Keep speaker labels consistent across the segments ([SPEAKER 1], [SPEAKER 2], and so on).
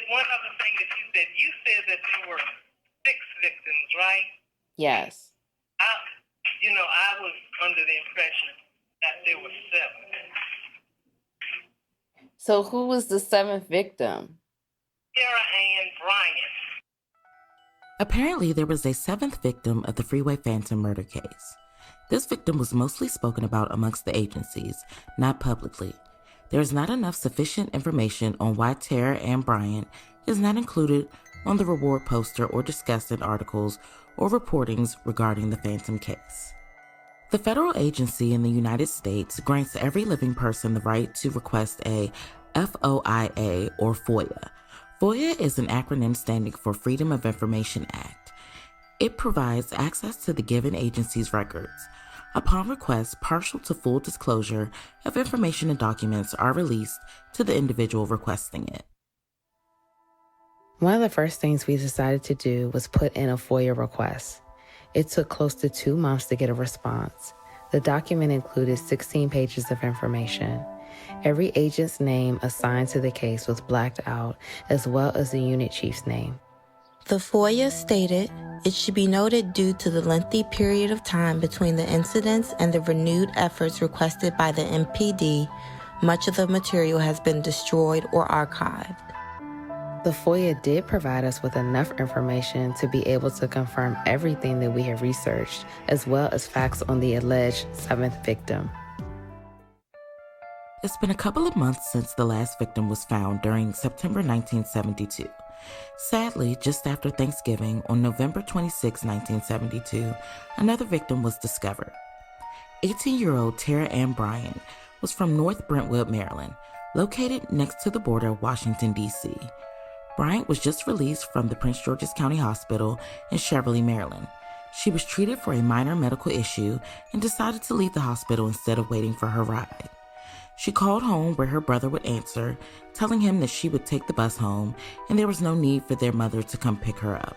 [SPEAKER 1] one other thing that you said that there were 6 victims, right?
[SPEAKER 2] Yes.
[SPEAKER 1] I was under the impression that there were 7.
[SPEAKER 2] So who was the 7th victim?
[SPEAKER 1] Teara Ann Bryant.
[SPEAKER 3] Apparently, there was a 7th victim of the Freeway Phantom murder case. This victim was mostly spoken about amongst the agencies, not publicly. There is not enough sufficient information on why Teara Ann Bryant is not included on the reward poster or discussed in articles or reportings regarding the Phantom case. The federal agency in the United States grants every living person the right to request a FOIA or FOIA. FOIA is an acronym standing for Freedom of Information Act. It provides access to the given agency's records. Upon request, partial to full disclosure of information and documents are released to the individual requesting it.
[SPEAKER 2] One of the first things we decided to do was put in a FOIA request. It took close to 2 months to get a response. The document included 16 pages of information. Every agent's name assigned to the case was blacked out, as well as the unit chief's name.
[SPEAKER 4] The FOIA stated, "It should be noted due to the lengthy period of time between the incidents and the renewed efforts requested by the MPD, much of the material has been destroyed or archived."
[SPEAKER 2] The FOIA did provide us with enough information to be able to confirm everything that we had researched, as well as facts on the alleged 7th victim.
[SPEAKER 3] It's been a couple of months since the last victim was found during September 1972. Sadly, just after Thanksgiving, on November 26, 1972, another victim was discovered. 18-year-old Teara Ann Bryant was from North Brentwood, Maryland, located next to the border of Washington, D.C. Bryant was just released from the Prince George's County Hospital in Cheverly, Maryland. She was treated for a minor medical issue and decided to leave the hospital instead of waiting for her ride. She called home where her brother would answer, telling him that she would take the bus home and there was no need for their mother to come pick her up.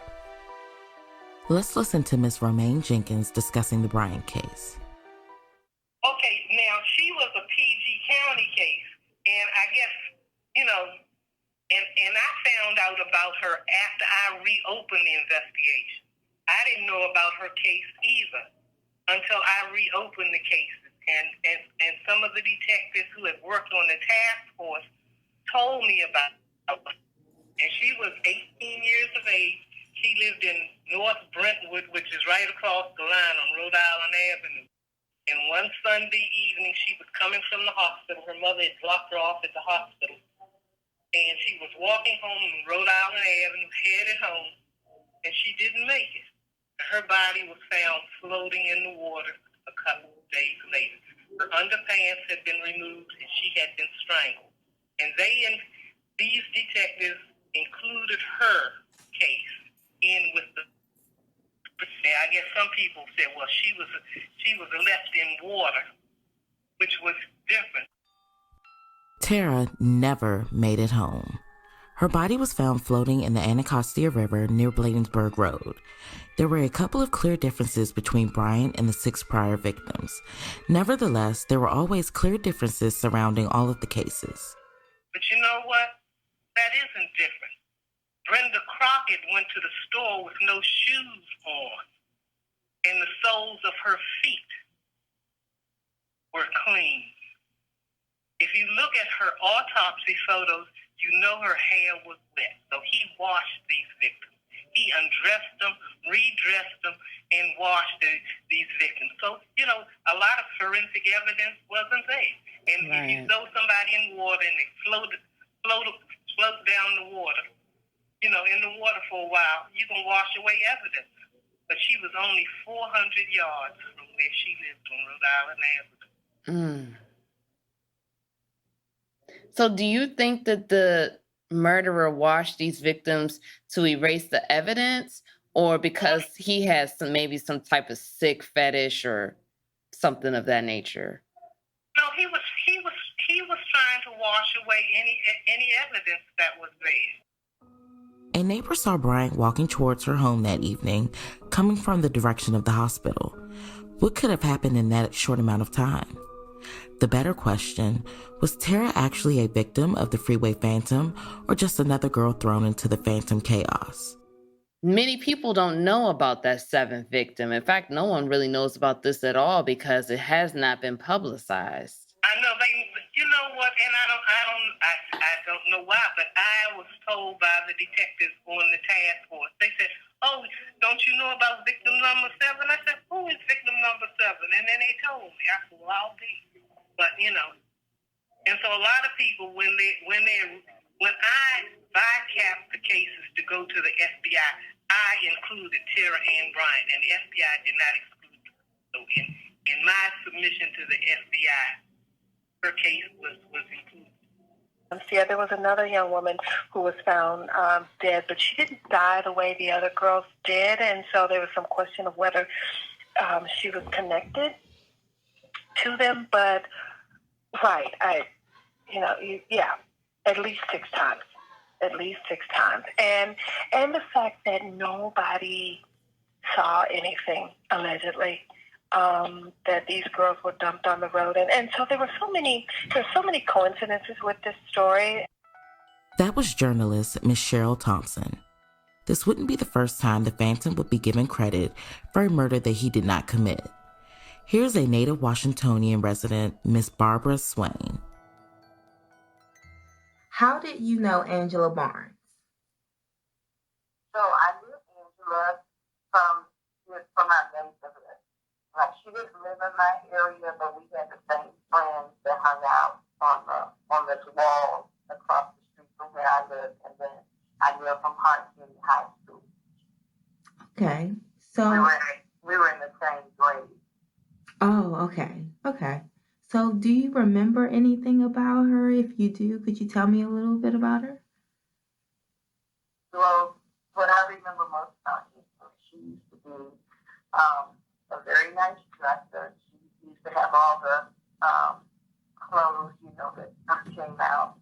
[SPEAKER 3] Let's listen to Ms. Romaine Jenkins discussing the Bryant case.
[SPEAKER 1] Okay, now she was a PG County case, and I guess, and I found out about her after I reopened the investigation. I didn't know about her case either until I reopened the cases. And some of the detectives who had worked on the task force told me about her. And she was 18 years of age. She lived in North Brentwood, which is right across the line on Rhode Island Avenue. And one Sunday evening, she was coming from the hospital. Her mother had dropped her off at the hospital. And she was walking home on Rhode Island Avenue, headed home, and she didn't make it. Her body was found floating in the water a couple of days later. Her underpants had been removed and she had been strangled. And these detectives included her case in with the. I guess some people said, well, she was left in water, which was different.
[SPEAKER 3] Teara never made it home. Her body was found floating in the Anacostia River near Bladensburg Road. There were a couple of clear differences between Bryant and the 6 prior victims. Nevertheless, there were always clear differences surrounding all of the cases.
[SPEAKER 1] But you know what? That isn't different. Brenda Crockett went to the store with no shoes on, and the soles of her feet were clean. If you look at her autopsy photos, you know her hair was wet. So he washed these victims. He undressed them, redressed them, and washed these victims. So, a lot of forensic evidence wasn't there. And If you throw somebody in water and they float down the water, in the water for a while, you can wash away evidence. But she was only 400 yards from where she lived on Rhode Island Avenue.
[SPEAKER 2] So do you think that the murderer washed these victims to erase the evidence, or because he has maybe some type of sick fetish or something of that nature?
[SPEAKER 1] No, he was trying to wash away any evidence that was there.
[SPEAKER 3] A neighbor saw Bryant walking towards her home that evening, coming from the direction of the hospital. What could have happened in that short amount of time? The better question, was Teara actually a victim of the Freeway Phantom or just another girl thrown into the Phantom chaos?
[SPEAKER 2] Many people don't know about that seventh victim. In fact, no one really knows about this at all because it has not been publicized.
[SPEAKER 1] I know you know what, and I don't know why, but I was told by the detectives on the task force. They said, "Oh, don't you know about victim number 7?" I said, "Who is victim number 7?" And then they told me. I said, "Well, I'll be." But and so a lot of people when I bypassed the cases to go to the FBI, I included Teara Ann Bryant, and the FBI did not exclude her. So in my submission to the FBI, her case was included.
[SPEAKER 5] Yeah, there was another young woman who was found dead, but she didn't die the way the other girls did, and so there was some question of whether she was connected to them. But right, at least 6 times. At least 6 times. And the fact that nobody saw anything, allegedly, that these girls were dumped on the road. And so there's so many coincidences with this story.
[SPEAKER 3] That was journalist Miss Cheryl Thompson. This wouldn't be the first time the Phantom would be given credit for a murder that he did not commit. Here's a native Washingtonian resident, Miss Barbara Swain.
[SPEAKER 4] How did you know Angela Barnes?
[SPEAKER 6] So I knew Angela from our neighborhood. Like, she didn't live in my area, but we had the same friends that hung out on the wall across the street from where I lived, and then I knew her from Hartfield High School.
[SPEAKER 4] Okay, so
[SPEAKER 6] we were in the same grade.
[SPEAKER 4] Oh, okay. So do you remember anything about her? If you do, could you tell me a little bit about her?
[SPEAKER 6] Well, what I remember most about her, she used to be a very nice dresser. She used to have all the clothes, that came out.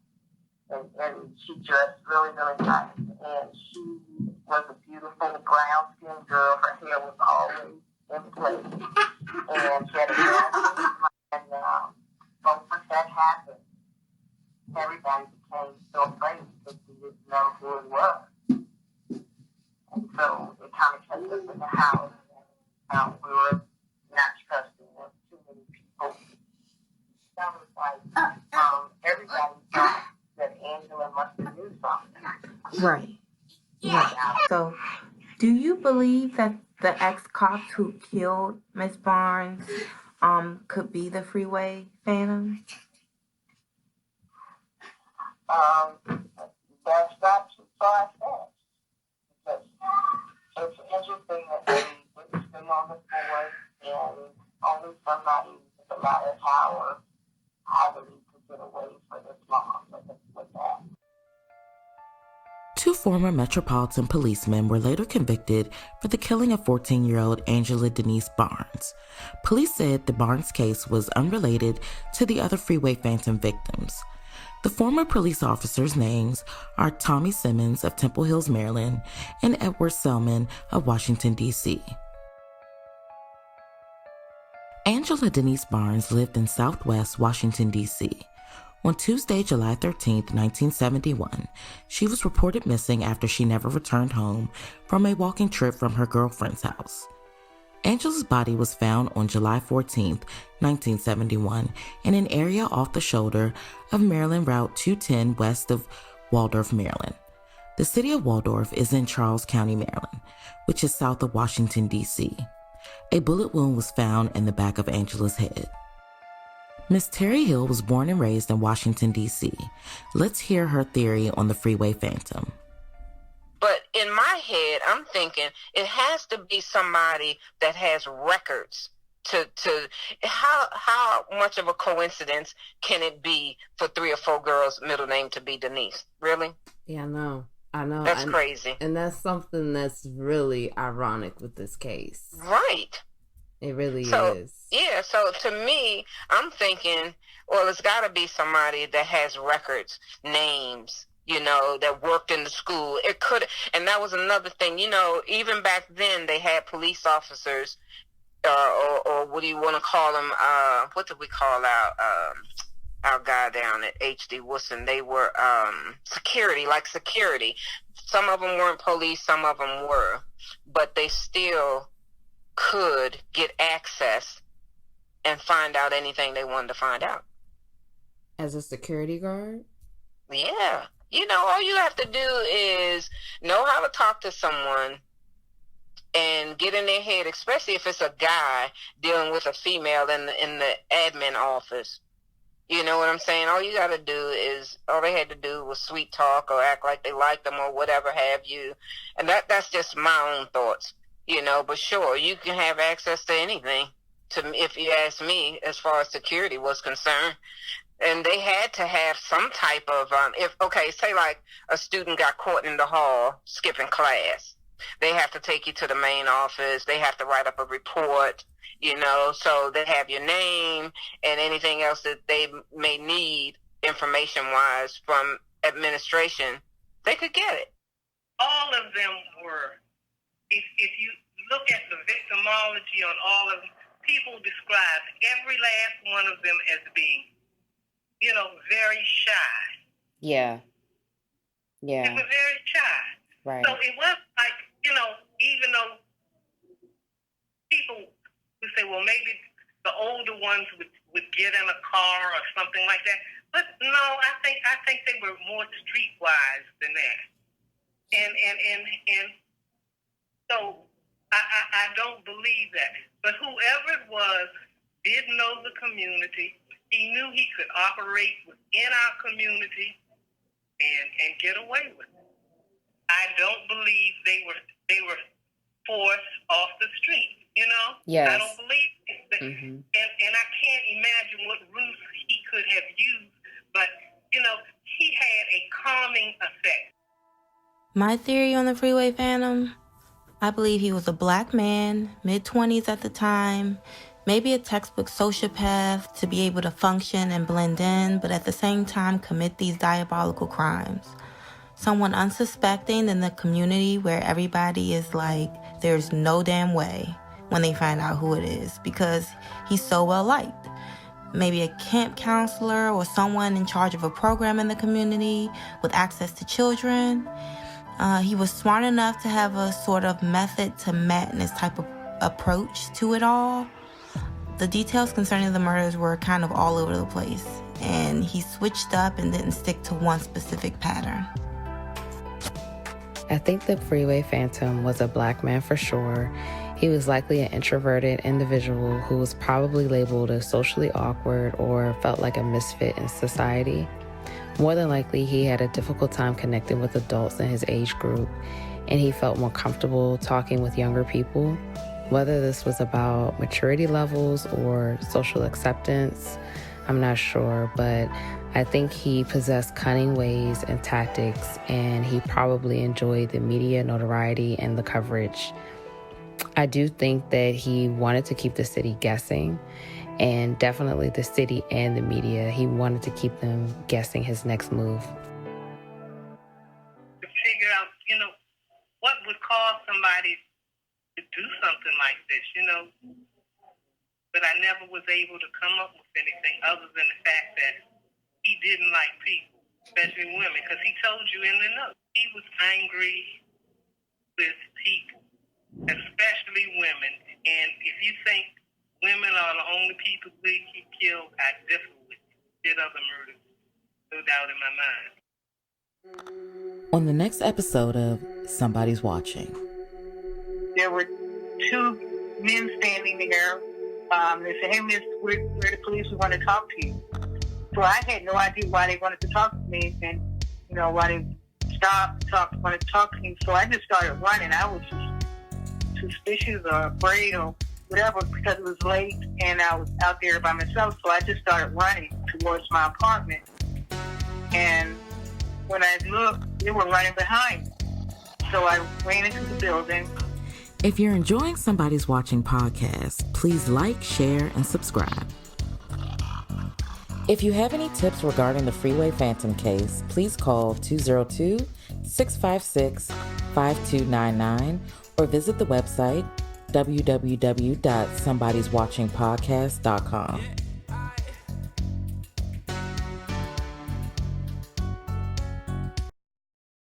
[SPEAKER 6] And she dressed really, really nice. And she was a beautiful brown-skinned girl. Her hair was always in place. And she had a very and when that happened, everybody became so afraid because we didn't know who it was. And so it kind of kept us in the house. And we were not trusting too many people. That was like everybody thought that Angela must have knew something.
[SPEAKER 4] Right. So do you believe that the ex-cops who killed Miss Barnes could be the Freeway Phantom?
[SPEAKER 6] That's not too far fetched. Because it's interesting that they wouldn't stay on the force, and only somebody with a lot of power, I believe, could get away for this long with that.
[SPEAKER 3] 2 former Metropolitan policemen were later convicted for the killing of 14-year-old Angela Denise Barnes. Police said the Barnes case was unrelated to the other Freeway Phantom victims. The former police officers' names are Tommy Simmons of Temple Hills, Maryland, and Edward Selman of Washington, D.C. Angela Denise Barnes lived in Southwest Washington, D.C. On Tuesday, July 13, 1971, she was reported missing after she never returned home from a walking trip from her girlfriend's house. Angela's body was found on July 14, 1971, in an area off the shoulder of Maryland Route 210 west of Waldorf, Maryland. The city of Waldorf is in Charles County, Maryland, which is south of Washington, D.C. A bullet wound was found in the back of Angela's head. Miss Terry Hill was born and raised in Washington, D.C. Let's hear her theory on the Freeway Phantom.
[SPEAKER 7] But in my head, I'm thinking it has to be somebody that has records to how much of a coincidence can it be for 3 or 4 girls' middle name to be Denise? Really?
[SPEAKER 2] Yeah, I know.
[SPEAKER 7] That's crazy.
[SPEAKER 2] And that's something that's really ironic with this case.
[SPEAKER 7] Right.
[SPEAKER 2] It really is.
[SPEAKER 7] Yeah, so to me, I'm thinking, well, it's got to be somebody that has records, names, that worked in the school. It could, and that was another thing, even back then they had police officers or what do you want to call them? What did we call our guy down at HD Wilson? They were security. Some of them weren't police, some of them were, but they still could get access and find out anything they wanted to find out.
[SPEAKER 2] As a security guard?
[SPEAKER 7] Yeah. All you have to do is know how to talk to someone and get in their head, especially if it's a guy dealing with a female in the admin office. You know what I'm saying? All they had to do was sweet talk or act like they liked them or whatever have you. And that's just my own thoughts, but sure, you can have access to anything, if you ask me, as far as security was concerned. And they had to have some type of, say like a student got caught in the hall skipping class. They have to take you to the main office. They have to write up a report, so they have your name and anything else that they may need information-wise from administration. They could get it.
[SPEAKER 1] All of them were. If you look at the victimology on all of them, people describe every last one of them as being, very shy.
[SPEAKER 2] Yeah.
[SPEAKER 1] They were very shy.
[SPEAKER 2] Right.
[SPEAKER 1] So it was like, even though people would say, well, maybe the older ones would get in a car or something like that. But no, I think they were more streetwise than that. And so I don't believe that. But whoever it was did know the community. He knew he could operate within our community and get away with it. I don't believe they were forced off the street,
[SPEAKER 2] Yes.
[SPEAKER 1] I don't believe it.
[SPEAKER 2] Mm-hmm.
[SPEAKER 1] And I can't imagine what ruse he could have used, but, he had a calming effect.
[SPEAKER 4] My theory on the Freeway Phantom, I believe he was a black man, mid-20s at the time, maybe a textbook sociopath to be able to function and blend in, but at the same time commit these diabolical crimes. Someone unsuspecting in the community where everybody is like, there's no damn way when they find out who it is because he's so well liked. Maybe a camp counselor or someone in charge of a program in the community with access to children. He was smart enough to have a sort of method to madness type of approach to it all. The details concerning the murders were kind of all over the place, and he switched up and didn't stick to one specific pattern.
[SPEAKER 2] I think the Freeway Phantom was a black man for sure. He was likely an introverted individual who was probably labeled as socially awkward or felt like a misfit in society. More than likely, he had a difficult time connecting with adults in his age group, and he felt more comfortable talking with younger people. Whether this was about maturity levels or social acceptance, I'm not sure, but I think he possessed cunning ways and tactics, and he probably enjoyed the media notoriety and the coverage. I do think that he wanted to keep the city guessing, and definitely the city and the media. He wanted to keep them guessing his next move.
[SPEAKER 1] To figure out, what would cause somebody to do something like this, But I never was able to come up with anything other than the fact that he didn't like people, especially women, because he told you in the note. He was angry with people, especially women. And if you think women are the only people he killed, I differ with you. Did other murders, no doubt in my mind.
[SPEAKER 3] On the next episode of Somebody's Watching.
[SPEAKER 6] There were two men standing there. They said, hey, miss, we're the police. We want to talk to you. So I had no idea why they wanted to talk to me and, why they wanted to talk to me. So I just started running. I was just suspicious or afraid or whatever because it was late and I was out there by myself. So I just started running towards my apartment. And when I looked, they were running behind me. So I ran into the building.
[SPEAKER 3] If you're enjoying Somebody's Watching podcast, please like, share, and subscribe. If you have any tips regarding the Freeway Phantom case, please call 202-656-5299 or visit the website www.somebodieswatchingpodcast.com.